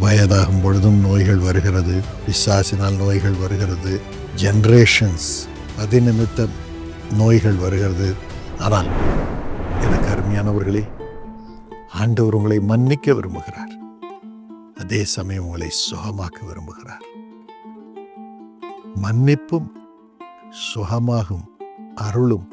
வயதாகும் பொழுதும் நோய்கள் வருகிறது, பிசாசினால் நோய்கள் வருகிறது, ஜெனரேஷன்ஸ் அது நிமித்தம் நோய்கள் வருகிறது. ஆனால் எனக்கு அருமையானவர்களே, ஆண்டவர் உங்களை மன்னிக்க விரும்புகிறார், அதே சமயம் உங்களை சுகமாக்க விரும்புகிறார். மன்னிப்பும் சுகமாகும் அருளும்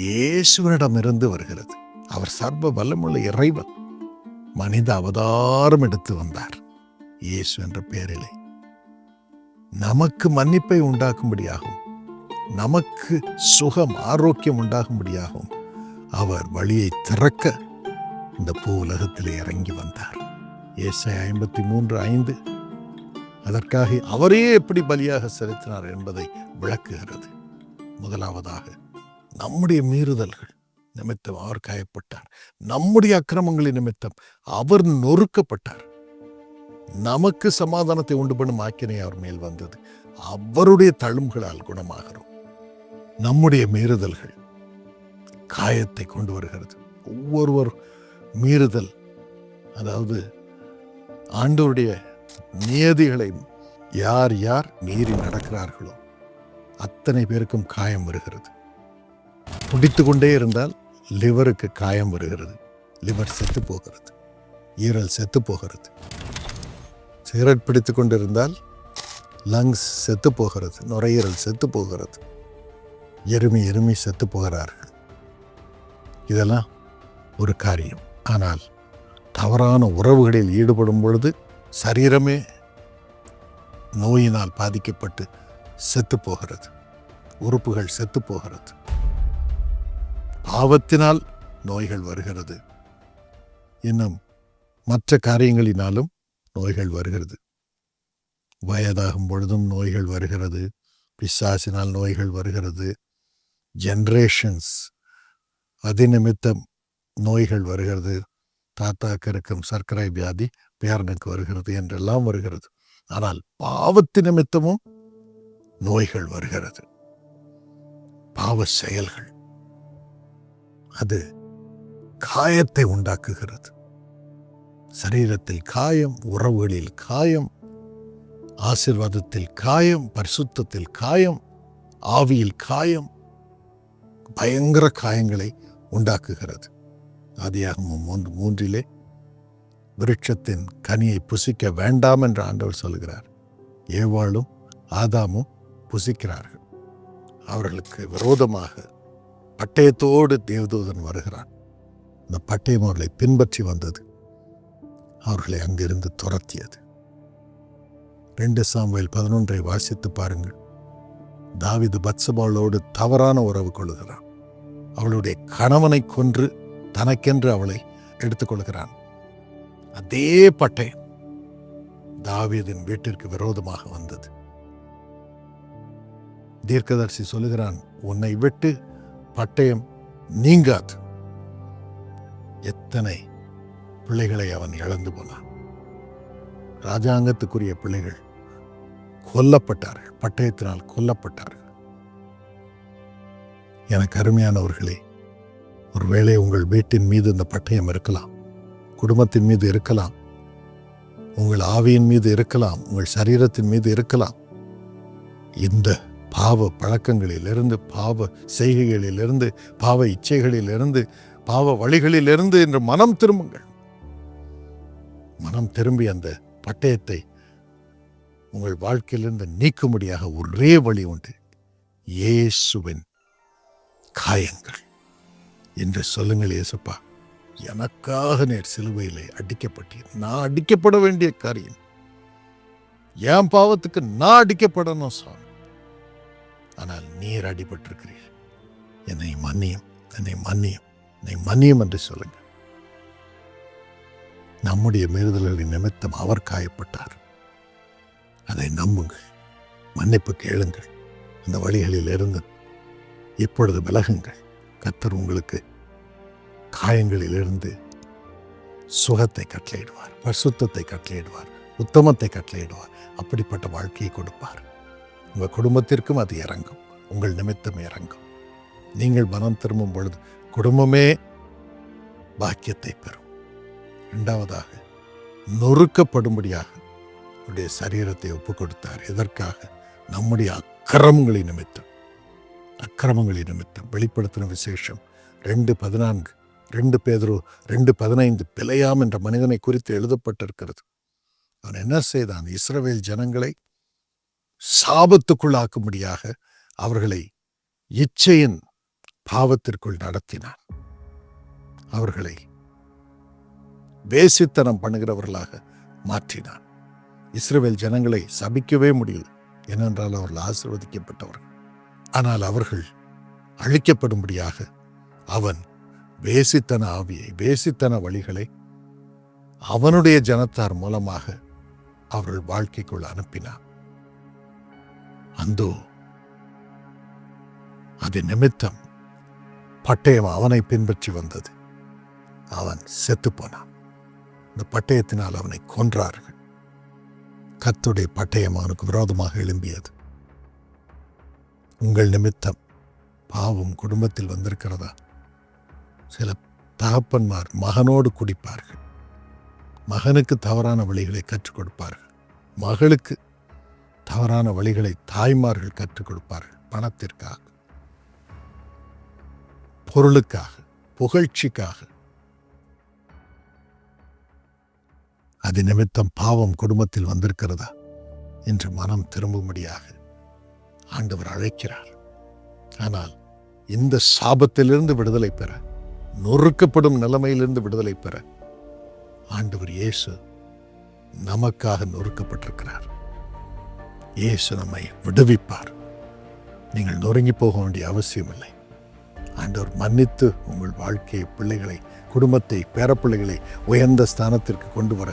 இயேசுவினிடமிருந்து வருகிறது. அவர் சர்வ வல்லமுள்ள இறைவன் மனித அவதாரம் எடுத்து வந்தார். இயேசு என்ற பெயரிலே நமக்கு மன்னிப்பை உண்டாக்கும்படியாகும், நமக்கு சுகம் ஆரோக்கியம் உண்டாகும்படியாகும் அவர் வழியை திறக்க இந்த பூ உலகத்திலே இறங்கி வந்தார். ஏசாயா 53:5 அதற்காக அவரே எப்படி பலியாக செலுத்தினார் என்பதை விளக்குகிறது. முதலாவதாக, நம்முடைய மீறுதல்கள் நிமித்தம் அவர் காயப்பட்டார், நம்முடைய அக்கிரமங்களின் நிமித்தம் அவர் நொறுக்கப்பட்டார், நமக்கு சமாதானத்தை உண்டு பண்ணும் ஆக்கினை அவர் மேல் வந்தது, அவருடைய தழும்புகளால் குணமாகிறோம். நம்முடைய மீறுதல்கள் காயத்தை கொண்டு வருகிறது. ஒவ்வொருவர் மீறுதல், அதாவது ஆண்டவருடைய நியதிகளை யார் யார் மீறி நடக்கிறார்களோ அத்தனை பேருக்கும் காயம் வருகிறது. குடித்து கொண்டே இருந்தால் லிவருக்கு காயம் வருகிறது, லிவர் செத்து போகிறது, ஈரல் செத்து போகிறது. சிகரெட் பிடித்து கொண்டிருந்தால் லங்ஸ் செத்து போகிறது, நுரையீரல் செத்து போகிறது, எருமி செத்து போகிறார்கள். இதெல்லாம் ஒரு காரியம். ஆனால் தவறான உறவுகளில் ஈடுபடும் பொழுது சரீரமே நோயினால் பாதிக்கப்பட்டு செத்து போகிறது, உறுப்புகள் செத்து போகிறது. பாவத்தினால் நோய்கள் வருகிறது, இன்னும் மற்ற காரியங்களினாலும் நோய்கள் வருகிறது. வயதாகும் பொழுதும் நோய்கள் வருகிறது, பிசாசினால் நோய்கள் வருகிறது, ஜெனரேஷன்ஸ் அது நிமித்தம் நோய்கள் வருகிறது. தாத்தாக்கு இருக்கும் சர்க்கரை வியாதி பேரனுக்கு வருகிறது என்றெல்லாம் வருகிறது. ஆனால் பாவத்து நிமித்தமும் நோய்கள் வருகிறது. பாவ செயல்கள் அது காயத்தை உண்டாக்குகிறது. சரீரத்தில் காயம், உறவுகளில் காயம், ஆசீர்வாதத்தில் காயம், பரிசுத்தத்தில் காயம், ஆவியில் காயம், பயங்கர காயங்களை உண்டாக்குகிறது. ஆதியாகமம் 3:3 விருட்சத்தின் கனியை புசிக்க வேண்டாம் என்று ஆண்டவர் சொல்கிறார். ஏவாளும் ஆதாமும் புசிக்கிறார்கள். அவர்களுக்கு விரோதமாக பட்டயத்தோடு தேவதூதன் வருகிறான். இந்த பட்டயம் அவர்களை பின்பற்றி வந்தது, அவர்களை அங்கிருந்து துரத்தியது. 2 சாமுவேல் 11 வாசித்து பாருங்கள். தாவீது பத்சபாளோடு தவறான உறவு கொள்கிறான். அவளுடைய கணவனை கொன்று தனக்கென்று அவளை எடுத்துக்கொள்கிறான். அதே பட்டயம் தாவீதின் வீட்டிற்கு விரோதமாக வந்தது. தீர்க்கதரிசி சொல்லுகிறான், உன்னை விட்டு பட்டயம் நீங்காது. எத்தனை பிள்ளைகளை அவன் இழந்து போனான். ராஜாங்கத்துக்குரிய பிள்ளைகள் கொல்லப்பட்டார்கள், பட்டயத்தினால் கொல்லப்பட்டார்கள். எனக்கு அருமையானவர்களே, ஒருவேளை உங்கள் வீட்டின் மீது இந்த பட்டயம் இருக்கலாம், குடும்பத்தின் மீது இருக்கலாம், உங்கள் ஆவியின் மீது இருக்கலாம், உங்கள் சரீரத்தின் மீது இருக்கலாம். இந்த பாவ பழக்கங்களிலிருந்து, பாவ செய்கைகளிலிருந்து, பாவ இச்சைகளிலிருந்து, பாவ வழிகளிலிருந்து என்று மனம் திரும்புங்கள். மனம் திரும்பி அந்த பட்டயத்தை உங்கள் வாழ்க்கையிலிருந்து நீக்கும்படியாக ஒரே வழி உண்டு, இயேசுவின் காயங்கள் என்று சொல்லுங்கள். இயேசுப்பா, எனக்காக நேர் சிலுவையிலே அடிக்கப்பட்டீர். நான் அடிக்கப்பட வேண்டிய காரியம், என் பாவத்துக்கு நான் அடிக்கப்படணும் சாமி. ஆனால் நீர் அடிபட்டிருக்கிறீர், என்னை மன்னியும், என்னை மன்னியும், என்னை மன்னியும் என்று சொல்லுங்கள். நம்முடைய மீறுதல்களின் நிமித்தம் அவர் காயப்பட்டார். அதை நம்புங்கள், மன்னிப்பு கேளுங்கள், அந்த வழிகளில் இருந்து இப்பொழுது விலகுங்கள். கர்த்தர் உங்களுக்கு காயங்களிலிருந்து சுகத்தை கட்டளையிடுவார், பரிசுத்தத்தை கட்டளையிடுவார், உத்தமத்தை கட்டளையிடுவார். அப்படிப்பட்ட வாழ்க்கையை கொடுப்பார். உங்கள் குடும்பத்திற்கும் அது இறங்கும், உங்கள் நிமித்தம் இறங்கும். நீங்கள் மனம் திரும்பும் பொழுது குடும்பமே பாக்கியத்தை பெறும். இரண்டாவதாக, நொறுக்கப்படும்படியாக அவருடைய சரீரத்தை ஒப்பு கொடுத்தார். எதற்காக? நம்முடைய அக்கிரமங்களின் நிமித்தம். வெளிப்படுத்தின விசேஷம் 2:14, 2 பேதுரு 2:15 பிழையாம் என்ற மனிதனை குறித்து எழுதப்பட்டிருக்கிறது. அவன் என்ன செய்தான்? இஸ்ரவேல் ஜனங்களை சாபத்துக்குள்ளாக்கும்படியாக அவர்களை இச்சையின் பாவத்திற்குள் நடத்தினான். அவர்களை வேசித்தனம் பண்ணுகிறவர்களாக மாற்றினான். இஸ்ரவேல் ஜனங்களை சபிக்கவே முடியல, ஏனென்றால் அவர்கள் ஆசீர்வதிக்கப்பட்டவர்கள். ஆனால் அவர்கள் அழிக்கப்படும்படியாக அவன் வேசித்தன ஆவியை, வேசித்தன வழிகளை அவனுடைய ஜனத்தார் மூலமாக அவர்கள் வாழ்க்கைக்குள் அனுப்பினான். அந்தோ அது நிமித்தம் பட்டயம் அவனை பின்பற்றி வந்தது. அவன் செத்து போனான். இந்த பட்டயத்தினால் அவனை கொன்றார்கள். கர்த்தருடைய பட்டயம் அவனுக்கு விரோதமாக எழும்பியது. உங்கள் நிமித்தம் பாவம் குடும்பத்தில் வந்திருக்கிறதா? சில தகப்பன்மார் மகனோடு குடிப்பார்கள், மகனுக்கு தவறான வழிகளை கற்றுக் கொடுப்பார்கள், மகளுக்கு தவறான வழிகளை தாய்மார்கள் கற்றுக் கொடுப்பார்கள். பணத்திற்காக, பொருளுக்காக, புகழ்ச்சிக்காக. அது நிமித்தம் பாவம் குடும்பத்தில் வந்திருக்கிறதா என்று மனம் திரும்பும்படியாக ஆண்டவர் அழைக்கிறார். ஆனால் இந்த சாபத்திலிருந்து விடுதலை பெற, நொறுக்கப்படும் நிலைமையிலிருந்து விடுதலை பெற ஆண்டவர் இயேசு நமக்காக நொறுக்கப்பட்டிருக்கிறார். இயேசு நம்மை விடுவிப்பார். நீங்கள் நொறுங்கி போக வேண்டிய அவசியம் இல்லை. ஆண்டவர் மன்னித்து உங்கள் வாழ்க்கையை, பிள்ளைகளை, குடும்பத்தை, பேரப்பிள்ளைகளை உயர்ந்த ஸ்தானத்திற்கு கொண்டு வர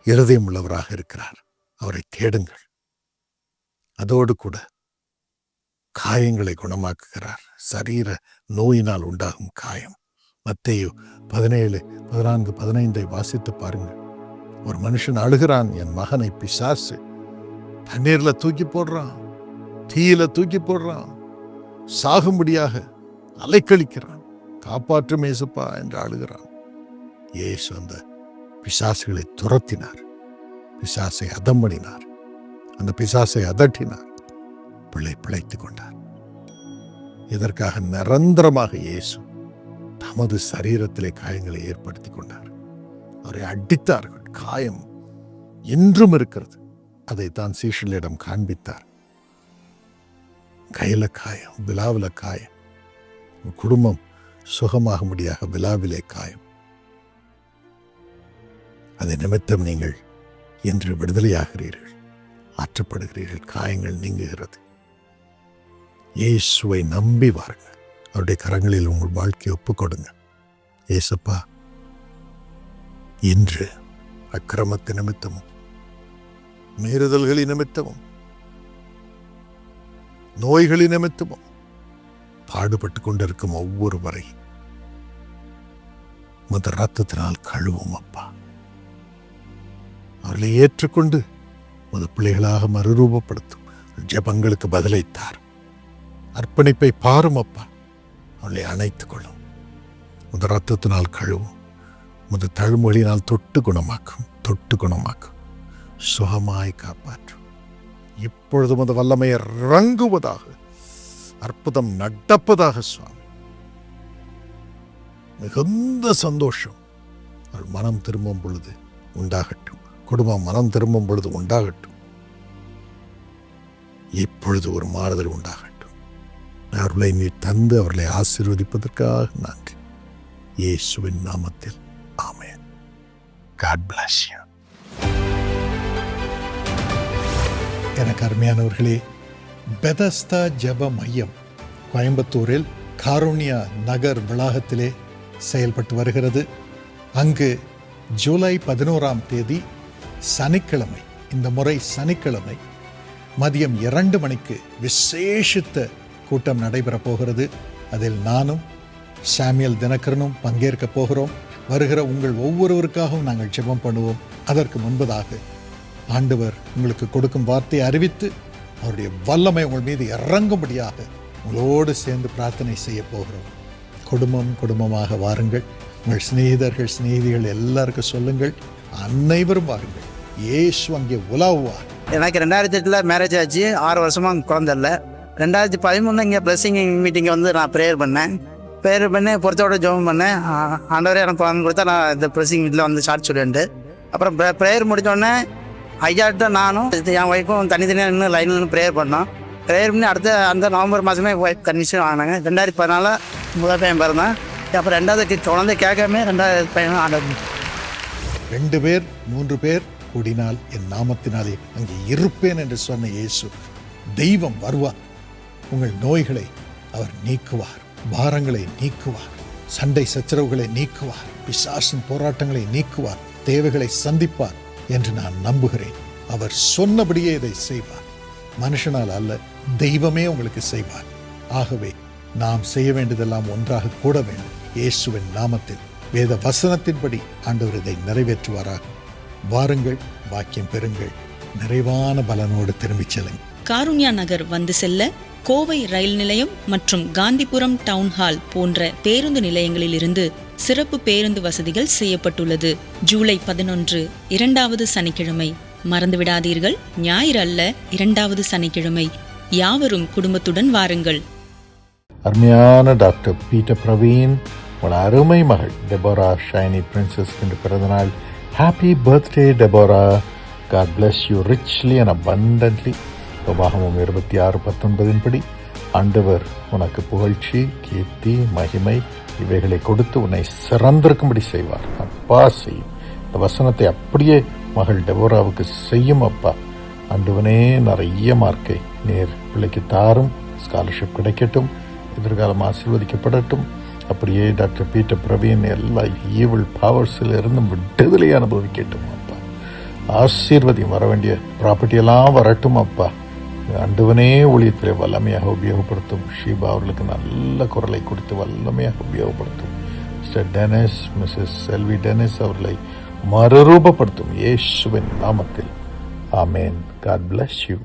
இருதயம் உள்ளவராக இருக்கிறார். அவரை தேடுங்கள். அதோடு கூட காயங்களை குணமாக்குகிறார். சரீர நோயினால் உண்டாகும் காயம். மத்தேயு 17, 14, 15 வாசித்து பாருங்கள். ஒரு மனுஷன் அழுகிறான், என் மகனை பிசாசு தண்ணீர்ல தூக்கி போடுறான், தீயில தூக்கி போடுறான், சாகும்படியாக அலைக்கழிக்கிறான், காப்பாற்றும் இயேசுப்பா என்று அழுகிறான். இயேசு அந்த பிசாசுகளை துரத்தினார், பிசாசை அதம் பண்ணினார், அந்த பிசாசை அதட்டினார், பிள்ளை பிழைத்துக் கொண்டார். இதற்காக நிரந்தரமாக இயேசு தமது சரீரத்திலே காயங்களை ஏற்படுத்தி கொண்டார். அவரை அடித்தார்கள். காயம் இன்றும் இருக்கிறது. அதைத்தான் சீஷர்களிடம் காண்பித்தார். கையில காயம், விழாவில காயம், குடும்பம் சுகமாகும்படியாக விழாவிலே காயம். அதை நிமித்தம் நீங்கள் இன்று விடுதலையாகிறீர்கள், ஆற்றப்படுகிறீர்கள், காயங்கள் நீங்குகிறது. இயேசுவை நம்பி வாருங்கள். அவருடைய கரங்களில் உங்கள் வாழ்க்கையை ஒப்புக் கொடுங்க. இயேசுப்பா, இன்று அக்கிரமத்து நிமித்தமும், மீறுதல்களின் நிமித்தமும், நோய்களின் நிமித்தமும் பாடுபட்டு கொண்டிருக்கும் ஒவ்வொருவரை முதல் ரத்தத்தினால் கழுவும் அப்பா. அவர்களை ஏற்றுக்கொண்டு முதல் பிள்ளைகளாக மறுரூபப்படுத்தும். ஜெபங்களுக்கு பதிலைத்தார். அர்ப்பணிப்பை பாரும் அப்பா. அவளை அணைத்துக் கொள்ளும். முதல் ரத்தத்தினால் கழுவும். முதல் தழுமொழியினால் தொட்டு குணமாக்கும். சுகமாய் காப்பாற்றும். இப்பொழுது முதல் வல்லமை இறங்குவதாக, அற்புதம் நடப்பதாக சுவாமி. மிகுந்த சந்தோஷம் அவள் மனம் திரும்பும் பொழுது உண்டாகட்டும். குடும்பம் மனம் திரும்பும் பொழுது உண்டாகட்டும். இப்பொழுது ஒரு மாறுதல் உண்டாகட்டும். அவர்களை நீ தந்து அவர்களை ஆசீர்வதிப்பதற்காக நன்றி. இயேசுவின் நாமத்தில் ஆமென். God bless you. எனக்கு அருமையானவர்களே, பெதஸ்தா ஜெப மையம் கோயம்புத்தூரில் காருண்யா நகர் வளாகத்திலே செயல்பட்டு வருகிறது. அங்கு ஜூலை 11ஆம் தேதி சனிக்கிழமை, இந்த முறை சனிக்கிழமை மதியம் 2 மணிக்கு விசேஷித்த கூட்டம் நடைபெறப் போகிறது. அதில் நானும் சாமியல் தினகரனும் பங்கேற்க போகிறோம். வருகிற உங்கள் ஒவ்வொருவருக்காகவும் நாங்கள் ஜெபம் பண்ணுவோம். அதற்கு முன்பதாக ஆண்டவர் உங்களுக்கு கொடுக்கும் வார்த்தையை அறிவித்து அவருடைய வல்லமை உங்கள் மீது இறங்கும்படியாக உங்களோடு சேர்ந்து பிரார்த்தனை செய்ய போகிறோம். குடும்பமாக வாருங்கள். உங்கள் சிநேகிதர்கள் எல்லாருக்கும் சொல்லுங்கள். அனைவரும் வாருங்கள். இயேசு அங்கே உலாவுவார். எனக்கு 2008 மேரேஜ் ஆச்சு. 6 வருஷமாக குழந்தை இல்லை. 2013 இங்கே பிளஸிங் மீட்டிங்கை வந்து நான் ப்ரேயர் பண்ணேன். ப்ரேயர் பண்ணி பொறுத்தோட ஜெபம் பண்ணேன். ஆண்டவரே எனக்கு குழந்தை கொடுத்தா நான் இந்த பிளஸிங் வீட்டில் வந்து சாட்சி சொல்லிட்டு அப்புறம் ப்ரேயர் முடித்தோடனே ஐயாட்ட நானும் என் ஒய்ஃபும் தனித்தனியாக நின்று லைனில் ப்ரேயர் பண்ணோம். ப்ரேயர் பண்ணி அடுத்த அந்த நவம்பர் மாதமே ஒய்ஃப் கன்விஷன் வாங்கினாங்க. 2014 முதல் பையன் பிறந்தேன். அப்புறம் 2வது குழந்தை கேட்காம 2வது பையனும் ஆண்டவர். 2 பேர் 3 பேர் கூடினால் என் நாமத்தினாலே அங்கே இருப்பேன் என்று சொன்ன இயேசு தெய்வம் வருவார். உங்கள் நோய்களை அவர் நீக்குவார், பாரங்களை நீக்குவார், சண்டை சச்சரவுகளை நீக்குவார், பிசாசின் போராட்டங்களை நீக்குவார், தேவைகளை சந்திப்பார் என்று நான் நம்புகிறேன். அவர் சொன்னபடியே இதை செய்வார். மனுஷனால் அல்ல, தெய்வமே உங்களுக்கு செய்வார். ஆகவே நாம் செய்ய வேண்டியதெல்லாம் ஒன்றாக கூட வேண்டும். இயேசுவின் நாமத்தில் வேத வசனத்தின்படி ஆண்டவர் இதை நிறைவேற்றுவாராக. வாருங்கள், பாக்கியம் பெறுங்கள், நிறைவான பலனோடு திரும்பிச் செல்லுங்கள். காருண்யா நகர் வந்து செல்ல கோவை ரயில் நிலையம் மற்றும் காந்திபுரம் டவுன்ஹால் போன்ற பேருந்து நிலையங்களிலிருந்து சிறப்பு பேருந்து வசதிகள் செய்யப்பட்டுள்ளது. ஜூலை 11 2வது சனிக்கிழமை. மறந்துவிடாதீர்கள், ஞாயிறு அல்ல, 2வது சனிக்கிழமை. யாவரும் குடும்பத்துடன் வாருங்கள். அருமையான டாக்டர் பீட்டர் பிரவீன், உன் அருமை மகள் டெபோரா ஷைனி பிரின்சஸ் என்று பிறந்தநாள். Happy birthday Deborah. God bless you richly and abundantly. உபாகமம் 26:19 படி ஆண்டவர் உனக்கு புகழ்ச்சி, கீர்த்தி, மகிமை இவைகளை கொடுத்து உன்னை சிறந்திருக்கும்படி செய்வார். அப்பா செய்யும். இந்த வசனத்தை அப்படியே மகள் டெபோராவுக்கு செய்யும். அப்பா ஆண்டவனே, நிறைய மார்க்கை நேர் பிள்ளைக்கு தாரும், ஸ்காலர்ஷிப் கிடைக்கட்டும், எதிர்காலம் ஆசீர்வதிக்கப்படட்டும். அப்படியே டாக்டர் பீட்டர் பிரவீன் எல்லா ஈவில் பவர்ஸில் இருந்தும் விடுதலை அனுபவிக்கட்டும். அப்பா ஆசீர்வதியும். வர வேண்டிய ப்ராப்பர்ட்டியெல்லாம் வரட்டும். அப்பா ஆண்டவனே ஊழியத்தில் வல்லமையாக உபயோகப்படுத்தும். ஷீபா அவர்களுக்கு நல்ல குரலை கொடுத்து வல்லமையாக உபயோகப்படுத்தும். மிஸ்டர் டெனிஸ், மிஸ்ஸஸ் செல்வி டெனிஸ் அவர்களை மறுரூபப்படுத்தும். இயேசுவின் நாமத்தில் ஆமேன். God bless you.